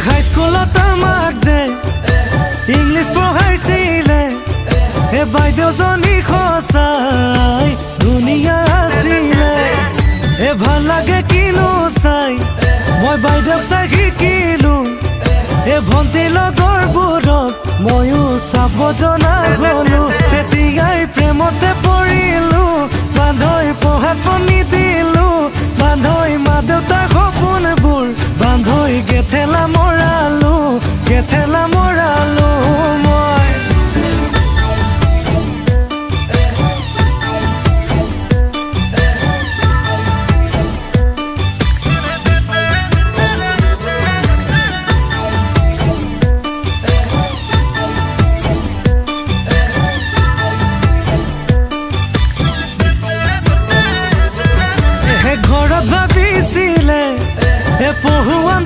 হাইস্কুলত আমাক যে ইংলিছ পঢ়াইছিলে হে বাইদেউজনী সঁচাই ধুনীয়া আছিলে। হে ভাল লাগে কিনো চাই মই বাইদেউক চাই শিকিলো। হে ভণ্টি লগৰবোৰক ময়ো চাব জনা হলো। তেতিয়াই প্ৰেমতে পৰিলো, বান্ধৈ পঢ়াত মনি দিলো। বান্ধৈ মা দেউতাৰ সপোনবোৰ বান্ধৈ গেথেলা মৰালো, গেথেলা মৰালো মই। ঘৰত ভাবিছিলে পঢ়ুৱান